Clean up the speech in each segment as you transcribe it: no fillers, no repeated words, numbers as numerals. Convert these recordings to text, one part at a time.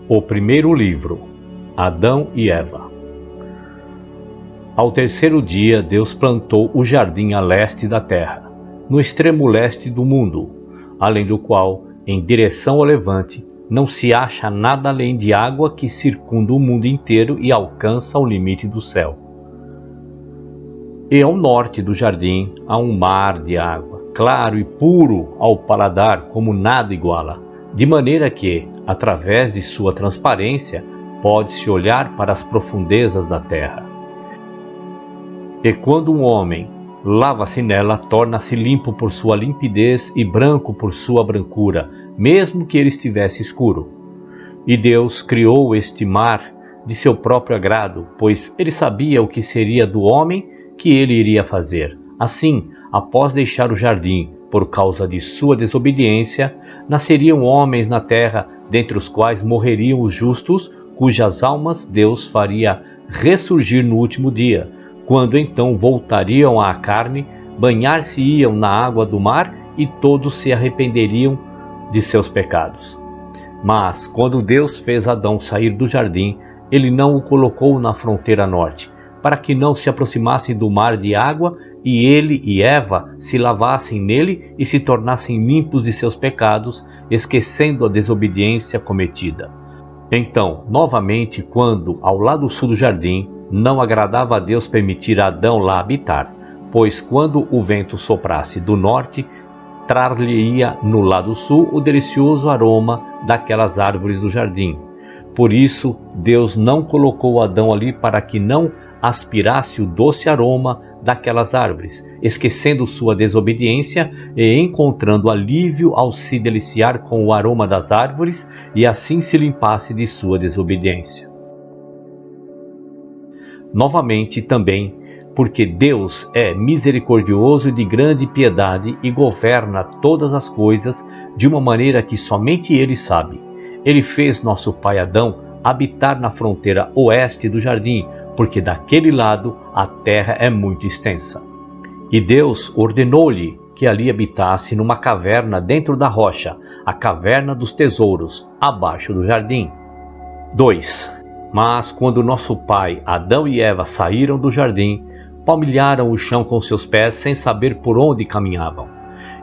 O primeiro livro, Adão e Eva. Ao terceiro dia, Deus plantou o jardim a leste da terra, no extremo leste do mundo, além do qual, em direção ao levante, não se acha nada além de água que circunda o mundo inteiro e alcança o limite do céu. E ao norte do jardim há um mar de água, claro e puro ao paladar como nada iguala, de maneira que, através de sua transparência, pode-se olhar para as profundezas da terra. E quando um homem lava-se nela, torna-se limpo por sua limpidez e branco por sua brancura, mesmo que ele estivesse escuro. E Deus criou este mar de seu próprio agrado, pois ele sabia o que seria do homem que ele iria fazer. Assim, após deixar o jardim, por causa de sua desobediência, nasceriam homens na terra, dentre os quais morreriam os justos, cujas almas Deus faria ressurgir no último dia, quando então voltariam à carne, banhar-se-iam na água do mar e todos se arrependeriam de seus pecados. Mas, quando Deus fez Adão sair do jardim, ele não o colocou na fronteira norte, para que não se aproximasse do mar de água e ele e Eva se lavassem nele e se tornassem limpos de seus pecados, esquecendo a desobediência cometida. Então, novamente, quando, ao lado sul do jardim, não agradava a Deus permitir a Adão lá habitar, pois quando o vento soprasse do norte, trar-lhe-ia no lado sul o delicioso aroma daquelas árvores do jardim. Por isso, Deus não colocou Adão ali para que não aspirasse o doce aroma daquelas árvores, esquecendo sua desobediência e encontrando alívio ao se deliciar com o aroma das árvores e assim se limpasse de sua desobediência. Novamente também, porque Deus é misericordioso e de grande piedade e governa todas as coisas de uma maneira que somente Ele sabe. Ele fez nosso pai Adão habitar na fronteira oeste do jardim, porque daquele lado a terra é muito extensa. E Deus ordenou-lhe que ali habitasse numa caverna dentro da rocha, a caverna dos tesouros, abaixo do jardim. 2. Mas quando nosso pai Adão e Eva saíram do jardim, palmilharam o chão com seus pés sem saber por onde caminhavam.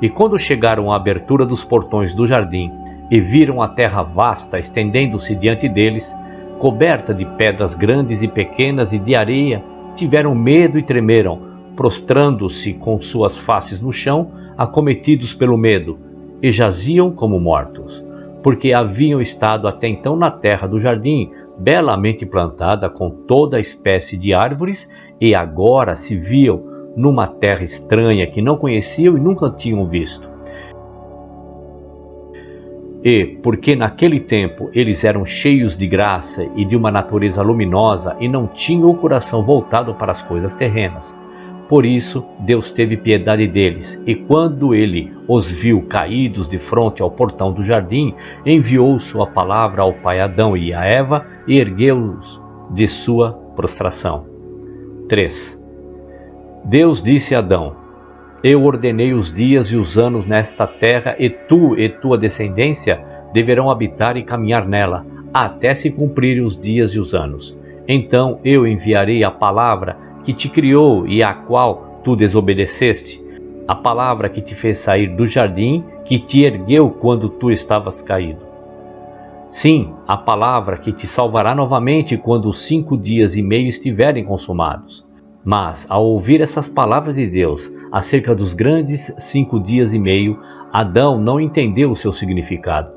E quando chegaram à abertura dos portões do jardim e viram a terra vasta estendendo-se diante deles, coberta de pedras grandes e pequenas e de areia, tiveram medo e tremeram, prostrando-se com suas faces no chão, acometidos pelo medo, e jaziam como mortos, porque haviam estado até então na terra do jardim, belamente plantada com toda a espécie de árvores, e agora se viam numa terra estranha que não conheciam e nunca tinham visto. E, porque naquele tempo eles eram cheios de graça e de uma natureza luminosa e não tinham o coração voltado para as coisas terrenas, por isso Deus teve piedade deles, e quando ele os viu caídos de frente ao portão do jardim, enviou sua palavra ao pai Adão e a Eva e ergueu-os de sua prostração. 3. Deus disse a Adão: Eu ordenei os dias e os anos nesta terra, e tu e tua descendência deverão habitar e caminhar nela, até se cumprirem os dias e os anos. Então eu enviarei a palavra que te criou e à qual tu desobedeceste, a palavra que te fez sair do jardim, que te ergueu quando tu estavas caído. Sim, a palavra que te salvará novamente quando os 5 dias e meio estiverem consumados. Mas, ao ouvir essas palavras de Deus acerca dos grandes 5 dias e meio, Adão não entendeu o seu significado.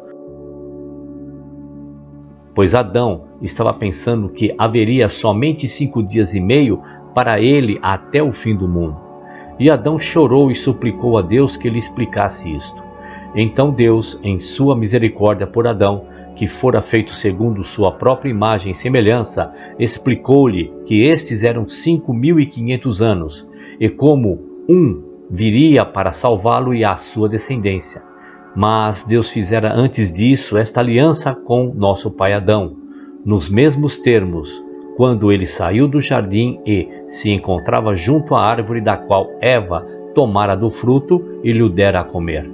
Pois Adão estava pensando que haveria somente 5 dias e meio para ele até o fim do mundo. E Adão chorou e suplicou a Deus que lhe explicasse isto. Então Deus, em sua misericórdia por Adão, que fora feito segundo sua própria imagem e semelhança, explicou-lhe que estes eram 5.500 anos, e como viria para salvá-lo e a sua descendência. Mas Deus fizera antes disso esta aliança com nosso pai Adão, nos mesmos termos, quando ele saiu do jardim e se encontrava junto à árvore da qual Eva tomara do fruto e lhe dera a comer.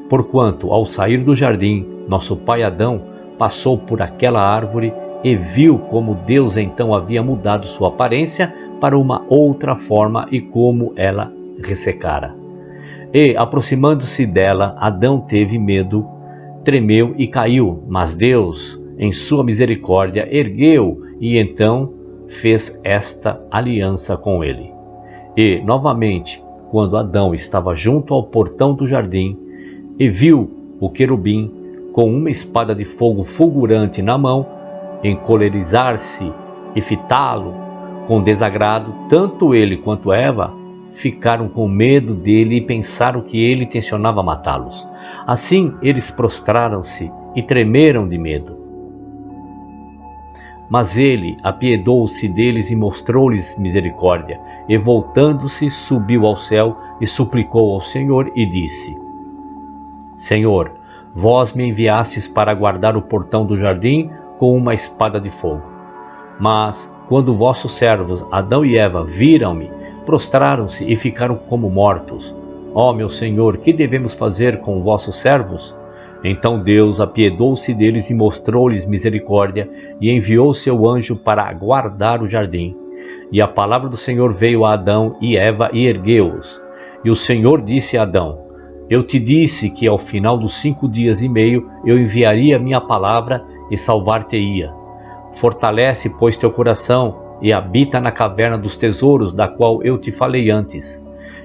Porquanto, ao sair do jardim, nosso pai Adão passou por aquela árvore e viu como Deus então havia mudado sua aparência para uma outra forma e como ela ressecara. E, aproximando-se dela, Adão teve medo, tremeu e caiu, mas Deus, em sua misericórdia, ergueu e então fez esta aliança com ele. E, novamente, quando Adão estava junto ao portão do jardim e viu o querubim com uma espada de fogo fulgurante na mão, encolerizar-se e fitá-lo com desagrado, tanto ele quanto Eva ficaram com medo dele e pensaram que ele intencionava matá-los. Assim eles prostraram-se e tremeram de medo. Mas ele apiedou-se deles e mostrou-lhes misericórdia, e voltando-se subiu ao céu e suplicou ao Senhor e disse: Senhor, vós me enviastes para guardar o portão do jardim com uma espada de fogo. Mas, quando vossos servos Adão e Eva viram-me, prostraram-se e ficaram como mortos. Ó meu Senhor, que devemos fazer com vossos servos? Então Deus apiedou-se deles e mostrou-lhes misericórdia, e enviou seu anjo para guardar o jardim. E a palavra do Senhor veio a Adão e Eva e ergueu-os. E o Senhor disse a Adão: Eu te disse que ao final dos 5 dias e meio eu enviaria minha palavra e salvar-te-ia. Fortalece, pois, teu coração e habita na caverna dos tesouros, da qual eu te falei antes.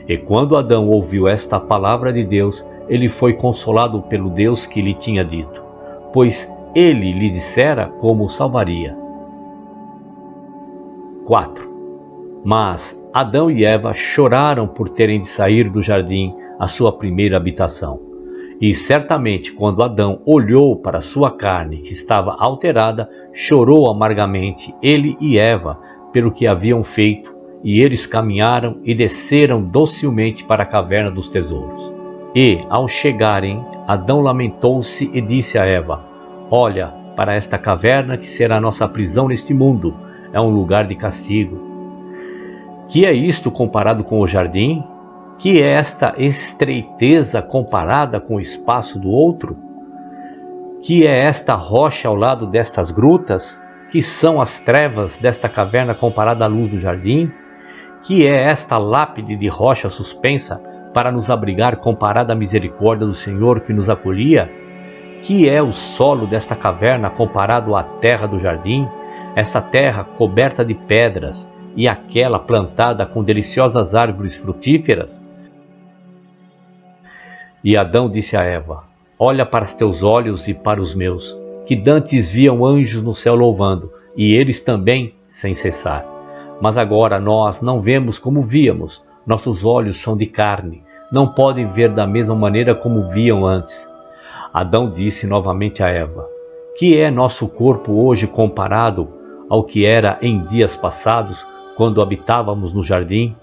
E quando Adão ouviu esta palavra de Deus, ele foi consolado pelo Deus que lhe tinha dito, pois ele lhe dissera como o salvaria. 4. Mas Adão e Eva choraram por terem de sair do jardim, a sua primeira habitação. E certamente, quando Adão olhou para sua carne, que estava alterada, chorou amargamente, ele e Eva, pelo que haviam feito, e eles caminharam e desceram docilmente para a caverna dos tesouros. E, ao chegarem, Adão lamentou-se e disse a Eva: Olha para esta caverna que será nossa prisão neste mundo, é um lugar de castigo. Que é isto comparado com o jardim? Que é esta estreiteza comparada com o espaço do outro? Que é esta rocha ao lado destas grutas? Que são as trevas desta caverna comparada à luz do jardim? Que é esta lápide de rocha suspensa para nos abrigar comparada à misericórdia do Senhor que nos acolhia? Que é o solo desta caverna comparado à terra do jardim? Esta terra coberta de pedras e aquela plantada com deliciosas árvores frutíferas? E Adão disse a Eva: Olha para os teus olhos e para os meus, que dantes viam anjos no céu louvando, e eles também sem cessar. Mas agora nós não vemos como víamos, nossos olhos são de carne, não podem ver da mesma maneira como viam antes. Adão disse novamente a Eva: Que é nosso corpo hoje comparado ao que era em dias passados, quando habitávamos no jardim?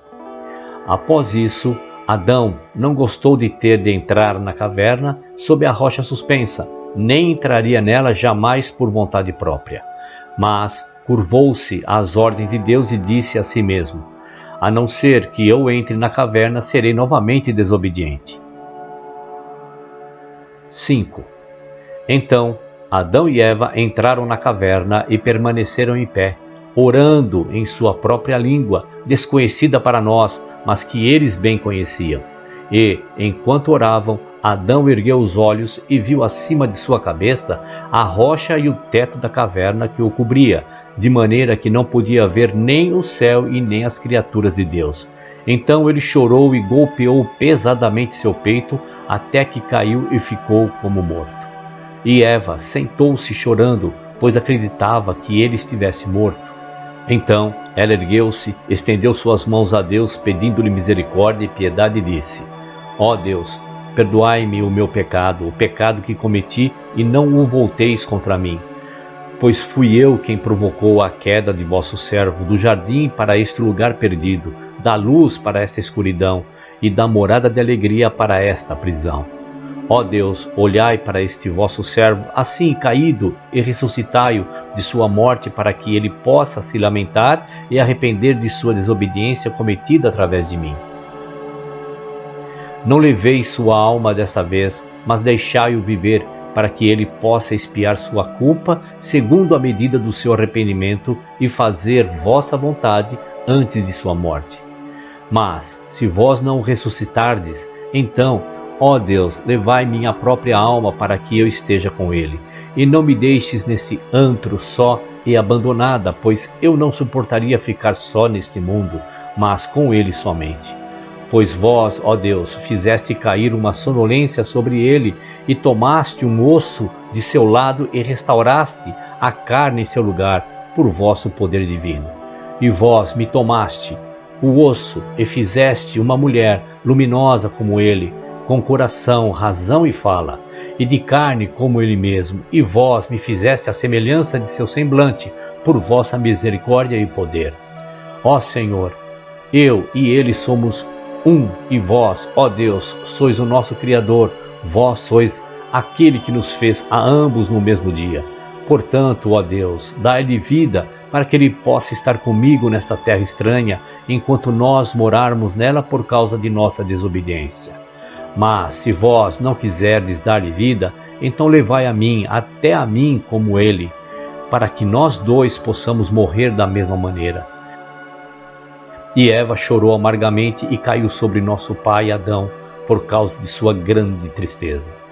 Após isso, Adão não gostou de ter de entrar na caverna sob a rocha suspensa, nem entraria nela jamais por vontade própria. Mas curvou-se às ordens de Deus e disse a si mesmo: A não ser que eu entre na caverna, serei novamente desobediente. 5. Então Adão e Eva entraram na caverna e permaneceram em pé, orando em sua própria língua, desconhecida para nós, mas que eles bem conheciam. E, enquanto oravam, Adão ergueu os olhos e viu acima de sua cabeça a rocha e o teto da caverna que o cobria, de maneira que não podia ver nem o céu e nem as criaturas de Deus. Então ele chorou e golpeou pesadamente seu peito, até que caiu e ficou como morto. E Eva sentou-se chorando, pois acreditava que ele estivesse morto. Então ela ergueu-se, estendeu suas mãos a Deus, pedindo-lhe misericórdia e piedade, e disse: Ó Deus, perdoai-me o meu pecado, o pecado que cometi, e não o volteis contra mim. Pois fui eu quem provocou a queda de vosso servo do jardim para este lugar perdido, da luz para esta escuridão, e da morada de alegria para esta prisão. Ó Deus, olhai para este vosso servo, assim caído, e ressuscitai-o de sua morte, para que ele possa se lamentar e arrepender de sua desobediência cometida através de mim. Não leveis sua alma desta vez, mas deixai-o viver, para que ele possa expiar sua culpa segundo a medida do seu arrependimento e fazer vossa vontade antes de sua morte. Mas, se vós não o ressuscitardes, então, ó Deus, levai minha própria alma para que eu esteja com ele, e não me deixes nesse antro só e abandonada, pois eu não suportaria ficar só neste mundo, mas com ele somente. Pois vós, ó Deus, fizeste cair uma sonolência sobre ele, e tomaste um osso de seu lado e restauraste a carne em seu lugar, por vosso poder divino. E vós me tomaste o osso e fizeste uma mulher luminosa como ele, com coração, razão e fala, e de carne como ele mesmo, e vós me fizeste a semelhança de seu semblante, por vossa misericórdia e poder. Ó Senhor, eu e ele somos um, e vós, ó Deus, sois o nosso Criador, vós sois aquele que nos fez a ambos no mesmo dia. Portanto, ó Deus, dai-lhe vida para que ele possa estar comigo nesta terra estranha, enquanto nós morarmos nela por causa de nossa desobediência. Mas, se vós não quiserdes dar-lhe vida, então levai até a mim como ele, para que nós dois possamos morrer da mesma maneira. E Eva chorou amargamente e caiu sobre nosso pai Adão, por causa de sua grande tristeza.